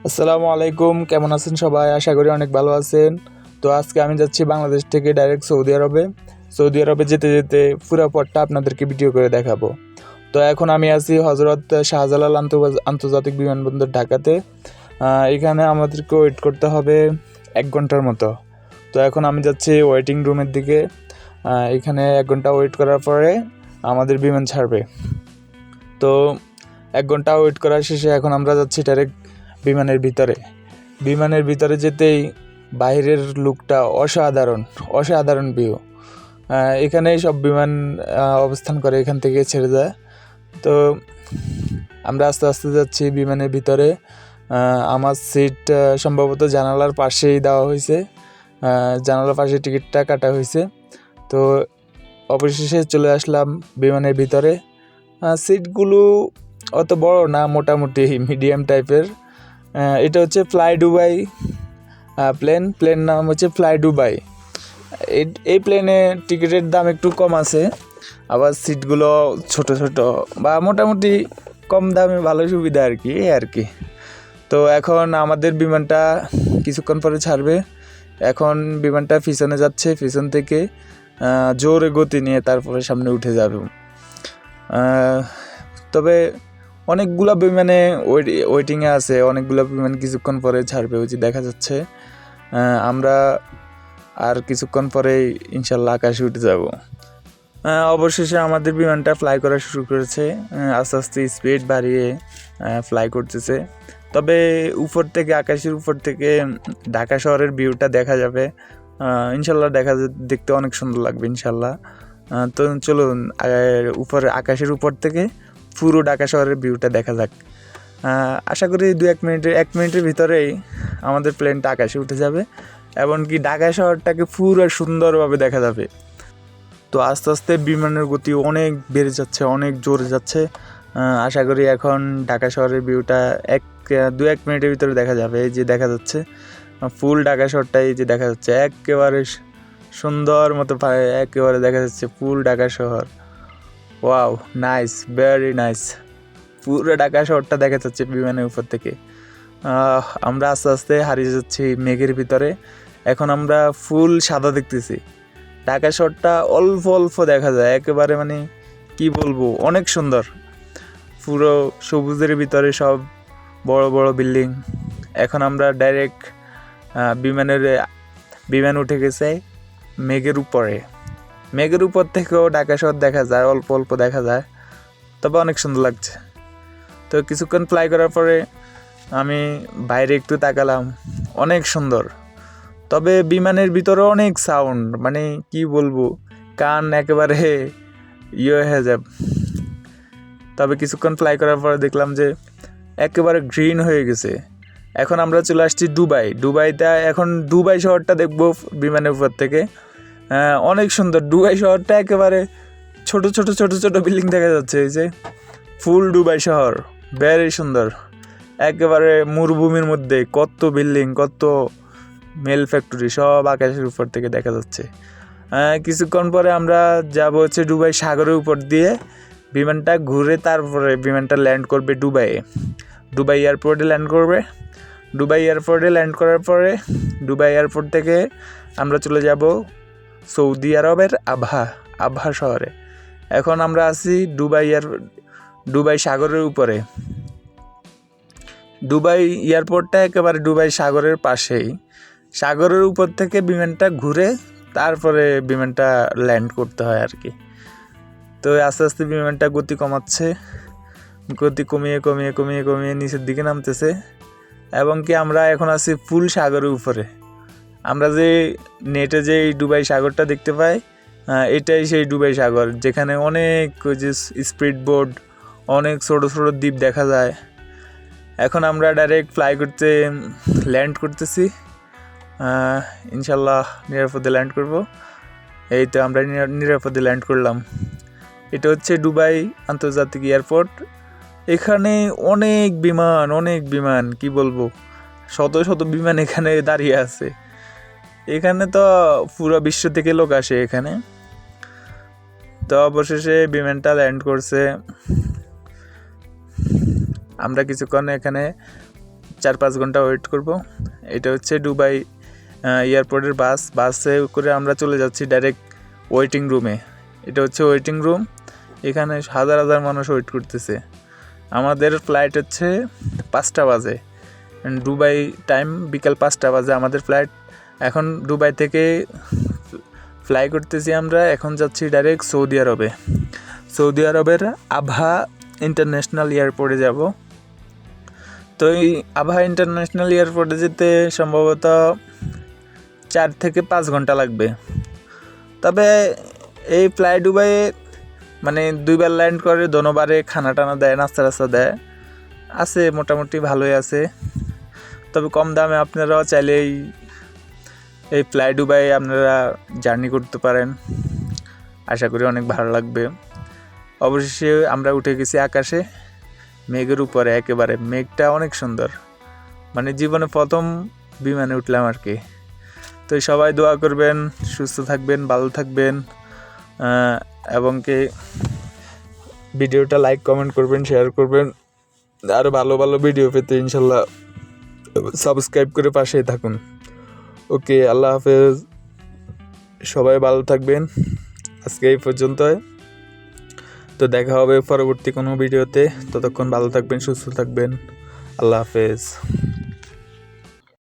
আসসালামু আলাইকুম, কেমন আছেন সবাই? আশা করি অনেক ভালো আছেন। তো আজকে আমি যাচ্ছি বাংলাদেশ থেকে ডাইরেক্ট সৌদি আরবে। সৌদি আরবে যেতে যেতে পুরো পথটা আপনাদেরকে ভিডিও করে দেখাবো। তো এখন আমি আছি হজরত শাহজালাল আন্তর্জাতিক বিমানবন্দর ঢাকাতে। এখানে আমাদেরকে ওয়েট করতে হবে 1 ঘন্টার মতো। তো এখন আমি যাচ্ছি ওয়েটিং রুমের দিকে। এখানে 1 ঘন্টা ওয়েট করার পরে আমাদের বিমান ছাড়বে। তো 1 ঘন্টা ওয়েট করার শেষে এখন আমরা যাচ্ছি ডাইরেক্ট বিমানের ভিতরে যেতেই বাইরের লুকটা অসাধারণ ভিউ। এখানে সব বিমান অবস্থান করে, এখান থেকে ছেড়ে যায়। তো আমরা আস্তে আস্তে যাচ্ছি বিমানের ভিতরে। আমার সিট সম্ভবত জানালার পাশেই দেওয়া হয়েছে, জানালার পাশে টিকিটটা কাটা হয়েছে। তো অবশেষে চলে আসলাম বিমানের ভিতরে। সিটগুলো অত বড় না, মোটামুটি মিডিয়াম টাইপের। এটা হচ্ছে ফ্লাই দুবাই প্লেন নাম হচ্ছে ফ্লাই দুবাই। এই প্লেনে টিকিটের দাম একটু কম আছে, আবার সিটগুলো ছোট বা মোটামুটি কম দামে ভালো সুবিধা আর কি। তো এখন আমাদের বিমানটা কিছুক্ষণ পরে ছাড়বে। এখন বিমানটা পিছনে যাচ্ছে, পিছন থেকে জোরে গতি নিয়ে তারপরে সামনে উঠে যাবে। তবে অনেকগুলো বিমানে ওয়েটিংয়ে আছে, অনেকগুলো বিমান কিছুক্ষণ পরে ছাড়বে, ওই যে দেখা যাচ্ছে। আমরা আর কিছুক্ষণ পরেই ইনশাল্লাহ আকাশে উঠে যাব। অবশেষে আমাদের বিমানটা ফ্লাই করা শুরু করেছে, আস্তে আস্তে স্পিড বাড়িয়ে ফ্লাই করতেছে। তবে আকাশের উপর থেকে ঢাকা শহরের ভিউটা দেখা যাবে ইনশাল্লাহ। দেখতে অনেক সুন্দর লাগবে ইনশাল্লাহ। তো চলুন আকাশের উপর থেকে পুরো ঢাকা শহরের ভিউটা দেখা যাক। আশা করি 1 মিনিটের ভিতরেই আমাদের প্লেনটা আকাশে উঠে যাবে, এমনকি ঢাকা শহরটাকে পুরো সুন্দরভাবে দেখা যাবে। তো আস্তে আস্তে বিমানের গতি অনেক বেড়ে যাচ্ছে, অনেক জোরে যাচ্ছে। আশা করি এখন ঢাকা শহরের ভিউটা 1 মিনিটের ভিতরে দেখা যাবে। এই যে দেখা যাচ্ছে ফুল ঢাকা শহরটাই যে দেখা যাচ্ছে, একেবারে সুন্দর মতো একেবারে দেখা যাচ্ছে ফুল ঢাকা শহর। Wow, nice, very nice. পুরো ঢাকা শহরটা দেখা যাচ্ছে বিমানের উপর থেকে। আমরা আস্তে আস্তে হারিয়ে যাচ্ছি মেঘের ভিতরে। এখন আমরা ফুল সাদা দেখতেছি, ঢাকা শহরটা অল্প দেখা যায়, একেবারে মানে কি বলবো, অনেক সুন্দর। পুরো সবুজের ভিতরে সব বড় বড় বিল্ডিং। এখন আমরা ডাইরেক্ট বিমান উঠে গেছে মেঘের উপর থেকেও ঢাকা শহর দেখা যায়, অল্প দেখা যায়, তবে অনেক সুন্দর লাগছে। তো কিছুক্ষণ ফ্লাই করার পরে আমি বাইরে একটু তাকালাম, অনেক সুন্দর। তবে বিমানের ভিতরে অনেক সাউন্ড, মানে কি বলবো, কান একেবারে হয়ে যায়। তবে কিছুক্ষণ ফ্লাই করার পরে দেখলাম যে একেবারে গ্রিন হয়ে গেছে। এখন আমরা চলে আসছি দুবাইতে। এখন দুবাই শহরটা দেখবো বিমানের উপর থেকে। অনেক সুন্দর দুবাই শহরটা, একেবারে ছোট বিল্ডিং দেখা যাচ্ছে। এই যে ফুল দুবাই শহর, ভেরি সুন্দর। একেবারে মরুভূমির মধ্যে কত বিল্ডিং, কত মেল ফ্যাক্টরি, সব আকাশের উপর থেকে দেখা যাচ্ছে। কিছুক্ষণ পরে আমরা যাব হচ্ছে দুবাই সাগরের উপর দিয়ে। বিমানটা ঘুরে তারপরে বিমানটা ল্যান্ড করবে দুবাই এয়ারপোর্টে ল্যান্ড করবে। দুবাই এয়ারপোর্টে ল্যান্ড করার পরে দুবাই এয়ারপোর্ট থেকে আমরা চলে যাব সৌদি আরবের আবহা শহরে। এখন আমরা আছি দুবাই সাগরের উপরে। দুবাই এয়ারপোর্টটা একেবারে দুবাই সাগরের পাশেই। সাগরের উপর থেকে বিমানটা ঘুরে তারপরে বিমানটা ল্যান্ড করতে হয় আর কি। তো আস্তে আস্তে বিমানটা গতি কমাচ্ছে, গতি কমিয়ে নিচের দিকে নামতেছে। এবং কি আমরা এখন আছি ফুল সাগরের উপরে। আমরা যে নেটে যে দুবাই সাগরটা দেখতে পাই, এটাই সেই দুবাই সাগর, যেখানে অনেক ওই যে স্পিড বোট, অনেক ছোট দ্বীপ দেখা যায়। এখন আমরা ডাইরেক্ট ল্যান্ড করতেছি। ইনশাল্লাহ নিরাপদে ল্যান্ড করব। এই তো আমরা নিরাপদে ল্যান্ড করলাম। এটা হচ্ছে দুবাই আন্তর্জাতিক এয়ারপোর্ট। এখানে অনেক বিমান, কি বলবো, শত বিমান এখানে দাঁড়িয়ে আছে। এখানে তো পুরো বিশ্ব থেকে লোক আসে এখানে। তো অবশেষে বিমানটা ল্যান্ড করছে। আমরা কিছুক্ষণ এখানে 4-5 ঘন্টা ওয়েট করব। এটা হচ্ছে দুবাই এয়ারপোর্টের বাসে করে আমরা চলে যাচ্ছি ডাইরেক্ট ওয়েটিং রুমে। এটা হচ্ছে ওয়েটিং রুম, এখানে হাজার হাজার মানুষ ওয়েট করতেছে। আমাদের ফ্লাইট হচ্ছে 5টা বাজে, দুবাই টাইম বিকাল 5টা বাজে আমাদের ফ্লাইট। এখন দুবাই থেকে ফ্লাই করতেছি আমরা, এখন যাচ্ছি ডাইরেক্ট সৌদি আরবে। সৌদি আরবের আবহা ইন্টারন্যাশনাল এয়ারপোর্টে যাব। তো এই আবহা ইন্টারন্যাশনাল এয়ারপোর্টে যেতে সম্ভবত 4 থেকে 5 ঘন্টা লাগবে। তবে এই ফ্লাই দুবাইয়ে মানে 2বার ল্যান্ড করে, দোনোবারে খানা টানা দেয়, নাস্তা দেয়, আছে মোটামুটি ভালোই আছে। তবে কম দামে আপনারাও চাইলে এই ফ্লাই দুবাই আপনারা জার্নি করতে পারেন, আশা করি অনেক ভালো লাগবে। অবশেষে আমরা উঠে গেছি আকাশে, মেঘের উপরে একেবারে। মেঘটা অনেক সুন্দর, মানে জীবনে প্রথম বিমানে উঠলাম আর কি। তো সবাই দোয়া করবেন, সুস্থ থাকবেন, ভালো থাকবেন, এবং কি ভিডিওটা লাইক কমেন্ট করবেন, শেয়ার করবেন। আরও ভালো ভালো ভিডিও পেতে ইনশাল্লাহ সাবস্ক্রাইব করে পাশেই থাকুন। ওকে, আল্লাহ হাফেজ, সবাই ভালো থাকবেন। আজকে এই পর্যন্তই, তো দেখা হবে পরবর্তী কোনো ভিডিওতে। ততক্ষণ ভালো থাকবেন, সুস্থ থাকবেন, আল্লাহ হাফেজ।